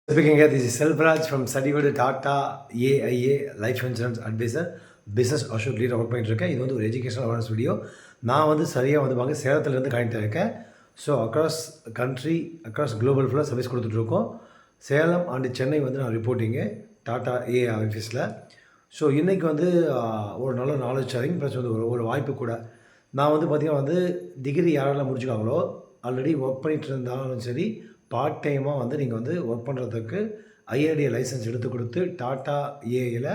Speaking here, this is Selvaraj from Sadigoda Tata AIA Life Insurance Advisor. Business Ashok leader work பண்ணிட்டுருக்கேன். இது வந்து ஒரு educational awareness video. நான் வந்து சரியாக வந்து பார்க்க சேலத்துலேருந்து கனெக்ட் ஆகிருக்கேன். So across country across global ஃபுல்லாக சர்வீஸ் கொடுத்துட்ருக்கோம். சேலம் அண்டு சென்னை வந்து நான் ரிப்போர்ட்டிங்கு டாட்டா ஏஐ ஆஃபீஸில். ஸோ இன்றைக்கி வந்து ஒரு நல்ல நாலேஜ் ஷேரிங் ப்ளஸ் வந்து ஒரு வாய்ப்பு கூட. நான் வந்து பார்த்திங்கன்னா வந்து டிகிரி யாரெல்லாம் முடிச்சுக்காங்களோ ஆல்ரெடி ஒர்க் பண்ணிகிட்டு இருந்தாலும் சரி, பார்ட் டைமாக வந்து நீங்கள் வந்து ஒர்க் பண்ணுறதுக்கு ஐஆர்டிஏ லைசன்ஸ் எடுத்து கொடுத்து டாட்டா ஏஐயில்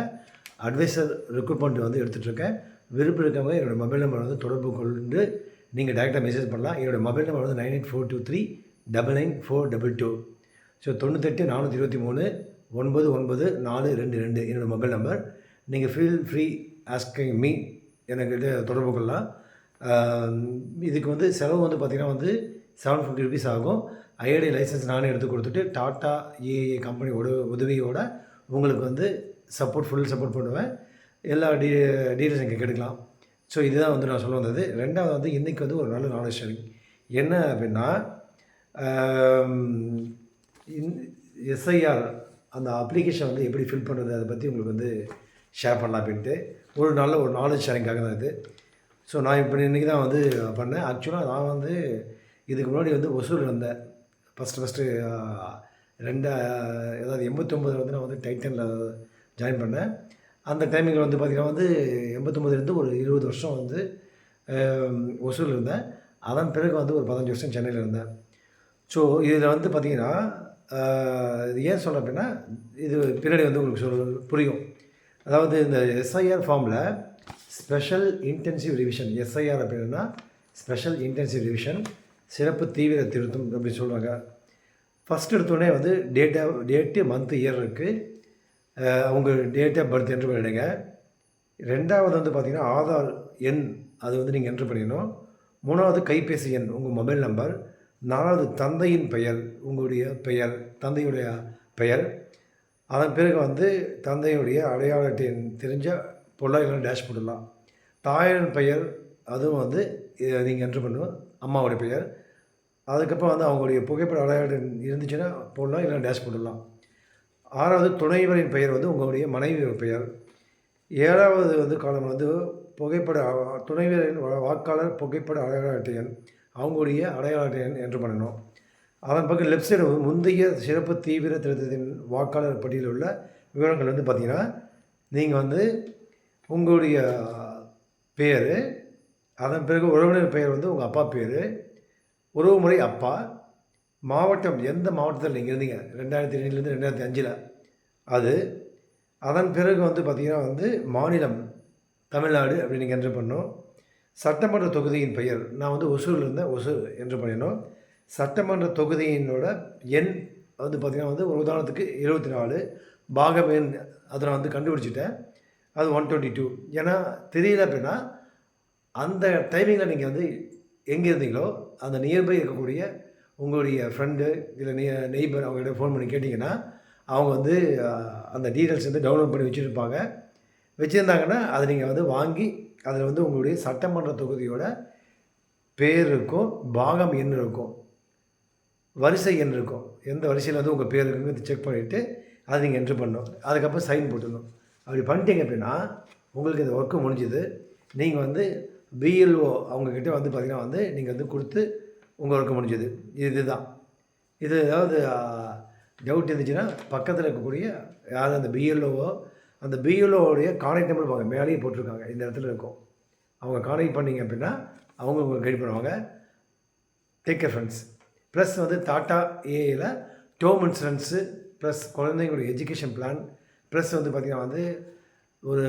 அட்வைசர் ரெக்ரூட்மெண்ட் வந்து எடுத்துகிட்ருக்கேன். விருப்பம் இருக்கவங்க என்னோடய மொபைல் நம்பர் வந்து தொடர்பு கொண்டு நீங்கள் டேரெக்டாக மெசேஜ் பண்ணலாம். என்னோடய மொபைல் நம்பர் வந்து 9842399422. ஸோ 9842399422 என்னோடய மொபைல் நம்பர். நீங்கள் ஃபீல் ஃப்ரீ ஆஸ்கிங் மீ எனக்கிட்ட தொடர்பு கொள்ளலாம். இதுக்கு வந்து செலவு வந்து பார்த்திங்கன்னா வந்து 750 ருபீஸ் ஆகும். ஐஆர்டி லைசன்ஸ் நானே எடுத்து கொடுத்துட்டு டாட்டா ஏஐ கம்பெனியோட உதவியோடு உங்களுக்கு வந்து ஃபுல் சப்போர்ட் பண்ணுவேன். எல்லா டீட்டெயில்ஸ் இங்கே கேட்டுக்கலாம். ஸோ இதுதான் வந்து நான் சொல்ல வந்தது. ரெண்டாவது வந்து இன்றைக்கி வந்து ஒரு நல்ல நாலேஜ் ஷேரிங் என்ன அப்படின்னா, எஸ்ஐஆர் அந்த அப்ளிகேஷன் வந்து எப்படி ஃபில் பண்ணுறது அதை பற்றி உங்களுக்கு வந்து ஷேர் பண்ணலாம் அப்படின்ட்டு ஒரு நாலேஜ் ஷேரிங்காக தான் இது. ஸோ நான் இப்போ இன்றைக்கி தான் வந்து பண்ணேன். ஆக்சுவலாக நான் வந்து இதுக்கு முன்னாடி வந்து ஒசூரில் இருந்தேன். ஃபஸ்ட்டு 89 வந்து நான் வந்து டைட்டனில் ஜாயின் பண்ணேன். அந்த டைமிங்கில் வந்து பார்த்திங்கன்னா வந்து 89 ஒரு 20 வருஷம் வந்து ஒசூரில் இருந்தேன். அதன் பிறகு வந்து ஒரு 15 வருஷம் சென்னையில் இருந்தேன். ஸோ இதில் வந்து பார்த்திங்கன்னா இது ஏன் சொல்கிறேன் அப்படின்னா, இது பின்னாடி வந்து உங்களுக்கு புரியும். அதாவது இந்த எஸ்ஐஆர் ஃபார்மில் ஸ்பெஷல் இன்டென்சிவ் ரிவிஷன், எஸ்ஐஆர் அப்படின்னா ஸ்பெஷல் இன்டென்சிவ் ரிவிஷன், சிறப்பு தீவிர திருத்தம் அப்படின்னு சொல்லுவாங்க. ஃபஸ்ட் எடுத்தோடனே வந்து டேட்டு மந்த்து இயர் இருக்குது. அவங்க டேட் ஆஃப் பர்த் என்ட்ரு பண்ணிவிடுங்க. ரெண்டாவது வந்து பார்த்திங்கன்னா ஆதார் எண், அது வந்து நீங்கள் என்ட்ரு பண்ணிடணும். மூணாவது கைபேசி எண், உங்கள் மொபைல் நம்பர். நாலாவது தந்தையின் பெயர், உங்களுடைய பெயர், தந்தையுடைய பெயர். அதன் பிறகு வந்து தந்தையுடைய அடையாள அட்டை தெரிஞ்ச பொருளாக இல்லைன்னா டேஷ் போட்டுடலாம். தாயின் பெயர் அதுவும் வந்து நீங்கள் என்ட்ரு பண்ணணும், அம்மாவுடைய பெயர். அதுக்கப்புறம் வந்து அவங்களுடைய புகைப்பட அடையாள இருந்துச்சுன்னா போடலாம், இல்லைன்னா டேஷ் போட்டுடலாம். ஆறாவது துணைவரின் பெயர் வந்து உங்களுடைய மனைவியோட பெயர். ஏழாவது வந்து காலம் வந்து புகைப்பட துணைவரின் வாக்காளர் புகைப்பட அடையாள அட்டை எண், அவங்களுடைய அடையாள அட்டை எண் என்ட்ரு பண்ணணும். அதன் பக்கம் லெஃப்ட் சைடு முந்தைய சிறப்பு தீவிர திருத்தத்தின் வாக்காளர் பட்டியலில் உள்ள விவரங்கள் வந்து பார்த்திங்கன்னா, நீங்கள் வந்து உங்களுடைய பேர், அதன் பிறகு உறவினர் பெயர் வந்து உங்கள் அப்பா பேர், உறவுமுறை அப்பா, மாவட்டம் எந்த மாவட்டத்தில் நீங்கள் இருந்தீங்க 2002 2005 அது. அதன் பிறகு வந்து பார்த்திங்கன்னா வந்து மாநிலம் தமிழ்நாடு அப்படின்னு நீங்கள் என்ட்ரு பண்ணணும். சட்டமன்ற தொகுதியின் பெயர், நான் வந்து ஒசூரில் இருந்தேன், ஒசூர் என்ட்ரு பண்ணிடணும். சட்டமன்ற தொகுதியினோட எண் வந்து பார்த்திங்கன்னா வந்து ஒரு உதாரணத்துக்கு 74, பாகம் எண் அதை நான் வந்து கண்டுபிடிச்சிட்டேன், அது 122. ஏன்னா தெரியல அப்படின்னா அந்த டைமிங்கில் நீங்கள் வந்து எங்கே இருந்தீங்களோ அந்த நியர்பை இருக்கக்கூடிய உங்களுடைய ஃப்ரெண்டு இல்லை நெய்பர் அவங்கள்ட்ட ஃபோன் பண்ணி கேட்டிங்கன்னா அவங்க வந்து அந்த டீட்டெயில்ஸ் வந்து டவுன்லோட் பண்ணி வச்சுருந்தாங்கன்னா அதை நீங்கள் வந்து வாங்கி அதில் வந்து உங்களுடைய சட்டமன்ற தொகுதியோட பேர் இருக்கும், பாகம் எண் இருக்கும், வரிசை எண் இருக்கும். எந்த வரிசையில் வந்து உங்கள் பேர் இருக்குங்கிறது செக் பண்ணிவிட்டு அதை நீங்கள் என்ட்ரு பண்ணணும். அதுக்கப்புறம் சைன் போட்டுடணும். அப்படி பண்ணிட்டீங்க அப்படின்னா உங்களுக்கு இந்த ஒர்க்கு முடிஞ்சுது. நீங்கள் வந்து பிஎல்ஓ அவங்கக்கிட்ட வந்து பார்த்திங்கன்னா வந்து நீங்கள் வந்து கொடுத்து உங்கள் ஒர்க்கு முடிஞ்சது. இதுதான் இது. ஏதாவது டவுட் இருந்துச்சுன்னா பக்கத்தில் இருக்கக்கூடிய யார் அந்த பிஎல்ஓவோ, அந்த பிஎல்ஓடைய கான்டாக்ட் நம்பர் பாருங்க, மேலேயே போட்டிருக்காங்க, இந்த இடத்துல இருக்கும். அவங்க கான்டாக்ட் பண்ணிங்க அப்படின்னா அவங்க உங்களுக்கு கைட் பண்ணுவாங்க. Take care friends. ப்ளஸ் வந்து டாட்டா ஏஐயில் டேர்ம் இன்சூரன்ஸு ப்ளஸ் குழந்தைங்களுடைய எஜுகேஷன் பிளான், ப்ளஸ் வந்து பார்த்திங்கன்னா வந்து ஒரு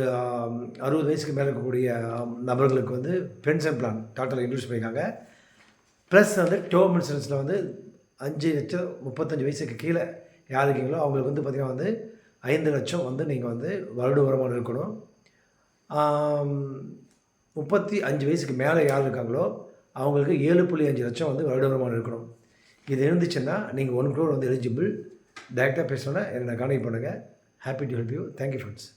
60 வயசுக்கு மேலே இருக்கக்கூடிய நபர்களுக்கு வந்து பென்ஷன் பிளான் டாட்டாவில் இன்ட்ரடியூஸ் பண்ணியிருக்காங்க. ப்ளஸ் வந்து டேர்ம் இன்சூரன்ஸில் வந்து 5 லட்சம் 35 வயசுக்கு கீழே யார் இருக்கீங்களோ அவங்களுக்கு வந்து பார்த்திங்கன்னா வந்து 5 லட்சம் வந்து நீங்கள் வந்து வருட வருமானம் இருக்கணும். 35 வயசுக்கு மேலே யார் இருக்காங்களோ அவங்களுக்கு 7.5 லட்சம் வந்து வருட வருமானம் இருக்கணும். இது இருந்துச்சுன்னா நீங்கள் 1 crore வந்து எலிஜிபிள். டேரெக்டாக பேசணுன்னா என்னை கான்டாக்ட் பண்ணுங்கள். Happy to help you. Thank you friends.